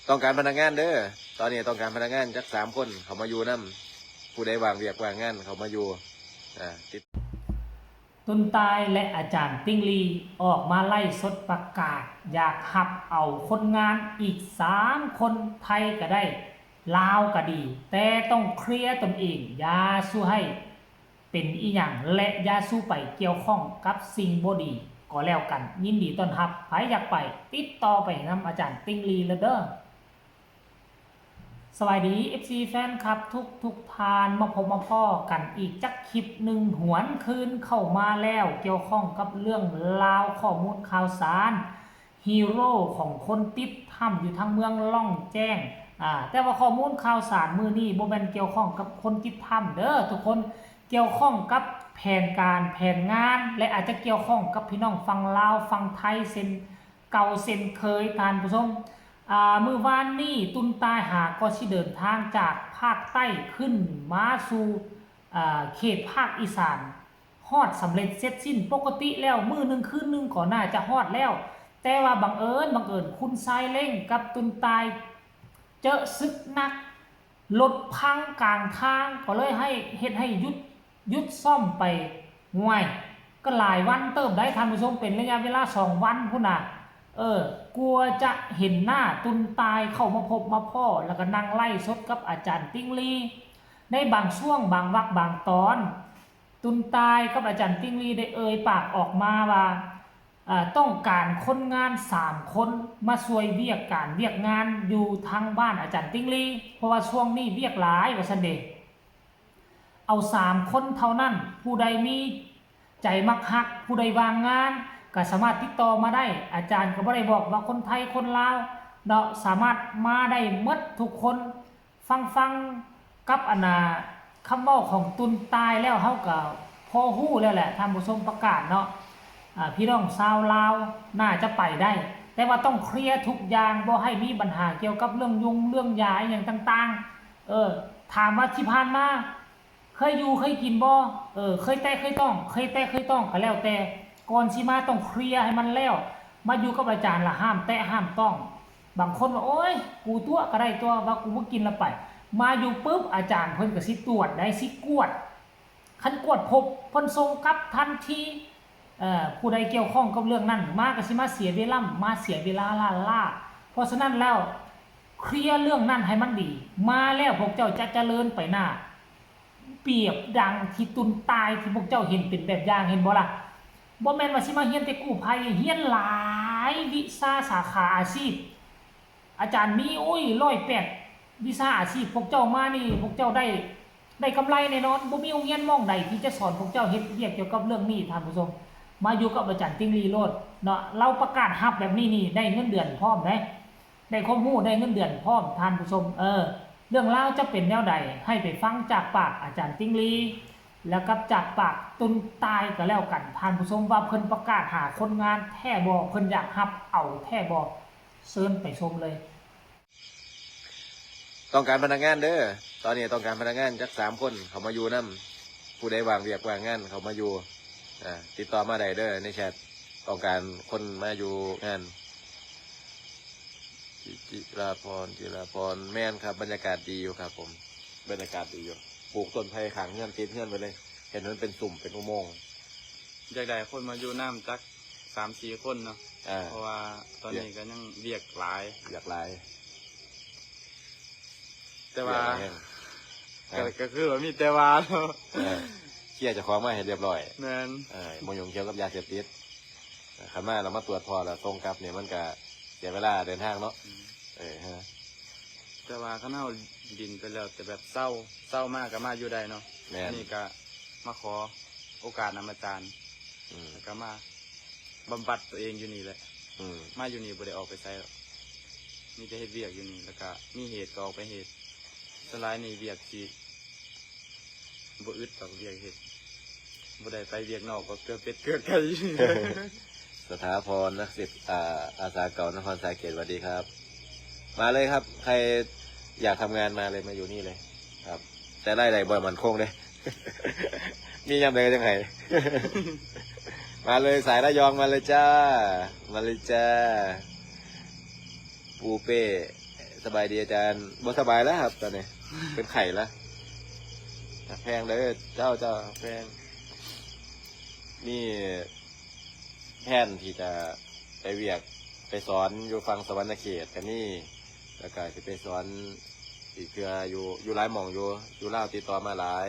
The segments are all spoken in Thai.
ต้องการพนักงานเด้อตอนนี้ต้องการพนักงานจัก3 คนเขามาอยู่นํผู้ใดวางเวียกวางงานเขามาอยู่ติดตุนตายและอาจารย์ติ้งลีออกมาไล่สดประกาศอยากหับเอาคนงานอีก3 คนไทยก็ได้ลาวก็ดีแต่ต้องเคลียร์ตนเองอย่าสู้ให้เป็นอีหยังและอย่าสู้ไปเกี่ยวข้องกับสิ่งบ่ดีก็แล้วกันยินดีต้อนรับใครอยากไปติดต่อไปนำอาจารย์ติ้งลีเลยเด้อสวัสดี FC แฟนครับทุกทานมาพบมาพ่อกันอีกจักคลิปหนึ่งหวนคืนเข้ามาแล้วเกี่ยวข้องกับเรื่องราวข้อมูลข่าวสารฮีโร่ของคนติดถ้ำอยู่ทางเมืองล่องแจ้งแต่ว่าข้อมูลข่าวสารมือนี้บ่แม่นเกี่ยวข้องกับคนติดถ้ำเด้อทุกคนเกี่ยวข้องกับแผนการแผนงานและอาจจะเกี่ยวข้องกับพี่น้องฝั่งลาวฝั่งไทยเส้นเก่าเส้นเคยท่านผู้ชมมื้อวานนี้ตุนตายหาก็สิเดินทางจากภาคใต้ขึ้นมาสู่เขตภาคอีสานฮอดสำเร็จเสร็จสิ้นปกติแล้วมื้อนึงคืนนึงก็น่าจะฮอดแล้วแต่ว่าบังเอิญคุณชายเล่งกับตุนตายเจอศึกนักรถพังกลางทางก็เลยให้เฮ็ดให้หยุดซ่อมไปห่วยก็หลายวันเติมได้ท่านผู้ชมเป็นระยะเวลา2 วันพุ่นน่ะกลัวจะเห็นหน้าตุนตายเข้ามาพบมาพ่อแล้วก็นั่งไล่สดกับอาจารย์ติ้งลีในบางช่วงบางวรรคบางตอนตุนตายกับอาจารย์ติ้งลีได้ปากออกมาว่าต้องการคนงาน3 คนมาช่วยเวียกงานอยู่ทางบ้านอาจารย์ติ้งลีเพราะว่าช่วงนี้เวียกหลายว่าซั่นเด้เอา3 คนเท่านั้นผู้ใดมีใจมักฮักผู้ใดวางงานก็สามารถติดต่อมาได้อาจารย์ก็บ่ได้บอกว่าคนไทยคนลาวเนาะสามารถมาได้หมดทุกคนฟังกับคำเว้าของตุนตายแล้วเฮาก็พอฮู้แล้วแหละท่านผู้ชมประกาศเนาะพี่น้องชาวลาวน่าจะไปได้แต่ว่าต้องเคลียร์ทุกอย่างบ่ให้มีปัญหาเกี่ยวกับเรื่องยาอย่างต่างๆถามว่าที่ผ่านมาเคยอยู่เคยกินบ่เคยแต่เคยต้องก็แล้วแต่ก่อนสิมาต้องเคลียร์ให้มันแล้วมาอยู่กับอาจารย์ละห้ามแตะห้ามต้องบางคนว่าโอ๊ยกูตัวก็ได้ตัวว่ากูบ่กินละไปมาอยู่ปุ๊บอาจารย์เพิ่นก็สิตรวจได้สิกวดคันกวดพบเพิ่นส่งกลับทันทีผู้ใดเกี่ยวข้องกับเรื่องนั้นมาก็สิมาเสียเวลาล่าเพราะฉะนั้นแล้วเคลียร์เรื่องนั้นให้มันดีมาแล้วพวกเจ้าจะเจริญไปหน้าเปรียบดังที่ตุนตายที่พวกเจ้าเห็นเป็นแบบอย่างเห็นบ่ล่ะบ่แม่นว่าสิมาเฮียนแต่กู้ภัยเฮียนหลายวิชาสาขาอาชีพอาจารย์มี108วิชาอาชีพพวกเจ้ามานี่พวกเจ้าได้กำไรแน่นอนบ่มีโรงเรียนม่องใดที่จะสอนพวกเจ้าเฮ็ดเวียกเกี่ยวกับเรื่องนี้ท่านผู้ชมมาอยู่กับอาจารย์ติ้งลีโลดเนาะเราประกาศฮับแบบนี้นี่ได้เงินเดือนพร้อมได้ความรู้ได้เงินเดือนพร้อมท่านผู้ชมเรื่องราวจะเป็นแนวใดให้ไปฟังจากปากอาจารย์ติ้งลีแล้วกับจากปากตุนตายก็แล้วกันท่านผู้ชมว่าเพิ่นประกาศหาคนงานแท้บ่เพิ่นอยากรับเอาแท้บ่เชิญไปชมเลยต้องการพนักงานเด้อตอนนี้ต้องการพนักงานจัก3 คนเขามาอยู่นํผู้ใดวางเวียกวางงานเขามาอยู่ติดต่อมาได้เด้อในแชทต้องการคนมาอยู่งานจิราพรแม่นครับบรรยากาศดีอยู่ครับผมบรรยากาศดีอยู่ปลูกต้นไผ่ขังเงื่อนติดเงื่อนไปเลยเห็นมันเป็นสุ่มเป็นอุโมงค์อยากได้คนมาอยู่น้ำจัก3-4 คนเนาะเพราะว่าตอนนี้ก็ยังเรียกหลายแต่ว่าก็คือว่ามีแต่ว่าเนาะเคลียร์จะคล้องมาให้เรียบร้อยแม่นมงยงเกี่ยวกับยาเสพติดขันมาเรามาตรวจพอแล้วตรงกับเนี่ยมันก็เสียเวลาเดินทางเนาะแต่ว่าเขาเอาดินไปแล้วแต่แบบเศร้ามากก็มาอยู่ได้เนาะนี่ก็มาขอโอกาสนำอาจารย์แล้วก็มาบำบัดตัวเองอยู่นี่แหละมาอยู่นี่บ่ได้ออกไปไสหรอกมีแต่เฮ็ดเวียกอยู่นี่แล้วก็มีเหตุก็ออกไปเหตุสลายนี่เวียกสิบ่อึดต่อเวียกเฮ็ดบ่ได้ไปเวียกนอกก็เกือบเป็ดเกือบไก่สถาพรนักศิษย์อาสาเก่านครสายเกตสวัสดีครับมาเลยครับใครอยากทำงานมาเลยมาอยู่นี่เลยครับแต่ได้บ่อยมันคงเลยมียำเลยจังไงมาเลยสายระยองมาเลยจ้าปูเป้ สบายดีอาจารย์บ่สบายแล้วครับตอนนี้ เป็นไข่แล้วแพงเลยเจ้าแพงนี่แผนที่จะไปเวียกไปสอนอยู่ฟังสวรรณเขตกันนี่แล้วก็จะไปสอนอีกเพื่ออยู่หลายหม่องอยู่ลาวติดต่อมาหลาย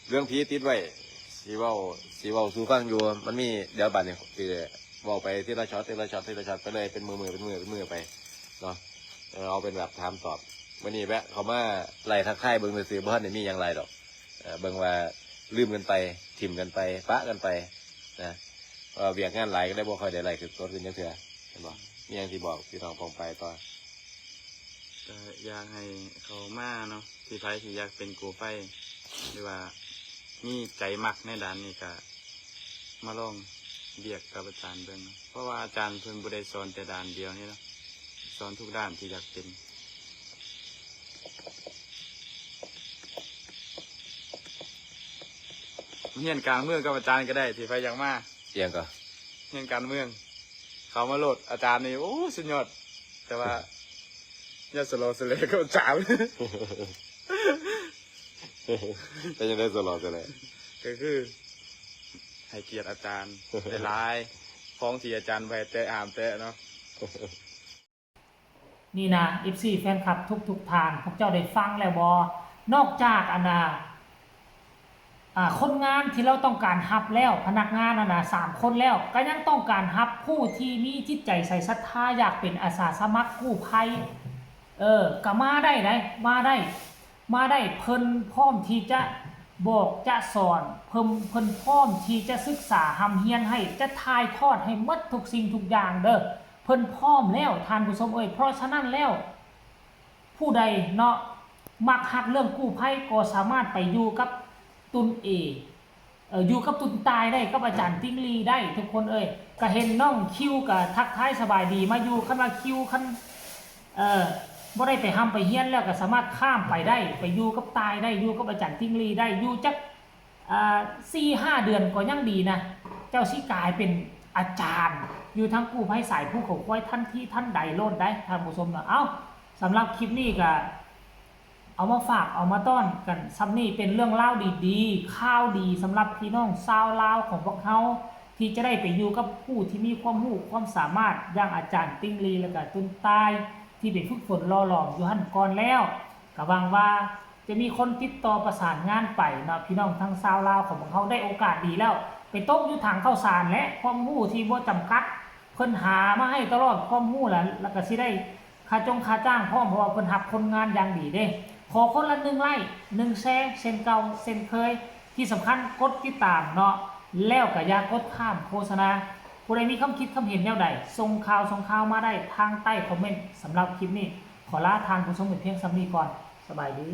เรื่องผีติดไว้สีเว้าสู่ฟังอยู่มันมีเดี๋ยวบัดนี้คือเว้าไปที่ละช็อตไปเลยเป็นมือไปเนาะเอาเป็นแบบถามตอบวันนี้แวะเขามาไล่ทักทายเบิ่งซื่อๆบ่ทันได้มีหยังไรดอกเบิ่งว่าลืมกันไปถิ่มกันไปปะกันไปนะเวียกงานหลายก็ได้บ่ค่อยได้ไรคือตัวขึ้นจังเทื่อเห็นบ่มีหยังที่บอกพี่น้องพองไปต่อ ก็อยากให้เขามาเนาะที่ไผที่อยากเป็นกูไฟหรือว่ามีใจมักในด้านนี้ก็มาลองเรียกกับอาจารย์เบิ่งเนาะเพราะว่าอาจารย์เพิ่นบ่ได้สอนแต่ด้านเดียวนี่เนาะสอนทุกด้านที่อยากเป็นเรียนการเมืองกับอาจารย์ก็ได้ที่ไผอยากมา เอียงก็ เรียนการเมือง เขามาโหลดอาจารย์นี่โอ้สุดยอดแต่ว่าอย่าสโลว์สเลกับอาจารย์ เป็นยังได้สลอดเลย ก็คือให้เกียรติอาจารย์หลายๆฟ้องที่อาจารย์ไปแตะอามแตะเนาะ นี่นะ FC แฟนคลับทุกทานพวกเจ้าได้ฟังแล้วบอนอกจากคนงานที่เราต้องการฮับแล้วพนักงาน3 คนแล้วก็ยังต้องการฮับผู้ที่มีจิตใจใส่ศรัทธาอยากเป็นอาสาสมัครกู้ภัยก็มาได้มาได้เพิ่นพร้อมที่จะบอกจะสอนเพิ่นพร้อมที่จะศึกษาหำเฮียนให้จะถ่ายทอดให้หมดทุกสิ่งทุกอย่างเด้อเพิ่นพร้อมแล้วท่านผู้ชมเพราะฉะนั้นแล้วผู้ใดเนาะมักฮักเรื่องกู้ภัยก็สามารถไปอยู่กับตุนอยู่กับตุนตายได้กับอาจารย์ติ้งลีได้ทุกคนก็เห็นน้องคิวกับทักทายสบายดีมาอยู่คันว่าคิวคันบ่ได้ไปห้ามไปเฮียนแล้วก็สามารถข้ามไปได้ไปอยู่กับตายได้อยู่กับอาจารย์ติ้งลีได้อยู่จัก4-5 เดือนก็ยังดีนะเจ้าสิกลายเป็นอาจารย์อยู่ทั้งกู้ภัยสายผู้เขาควายท่านที่ท่านใดโลดได้ท่านผู้ชมเนาะเอ้าสำหรับคลิปนี้ก็เอามาฝากเอามาต้อนกันซ้ำนี่เป็นเรื่องเล่าดีๆข่าวดีสำหรับพี่น้องชาวลาวของพวกเขาที่จะได้ไปอยู่กับผู้ที่มีความรู้ความสามารถอย่างอาจารย์ติ้งลีและก็ตุนตายที่เป็นฝึกฝนรอหลอมอยู่หั่นก่อนแล้วก็หวังว่าจะมีคนติดต่อประสานงานไปเนาะพี่น้องทั้งชาวลาวของพวกเขาได้โอกาสดีแล้วไปตกอยู่ทางข้าวสารและความรู้ที่บ่จำกัดเพิ่นหามาให้ตลอดความรู้แล้วก็สิได้ค่าจ้างพร้อมเพราะว่าเพิ่นรับคนงานอย่างดีเด้ขอคนละ1 ไลค์1 แชร์เช่นเก่าเช่นเคยที่สำคัญกดติดตามเนาะแล้วก็อย่ากดข้ามโฆษณาผู้ใดมีคำคิดคำเห็นแนวใดส่งข่าวมาได้ทางใต้คอมเมนต์สำหรับคลิปนี้ขอลาทางผู้ชมเป็นเพียงซ้ำนี้ก่อนสบายดี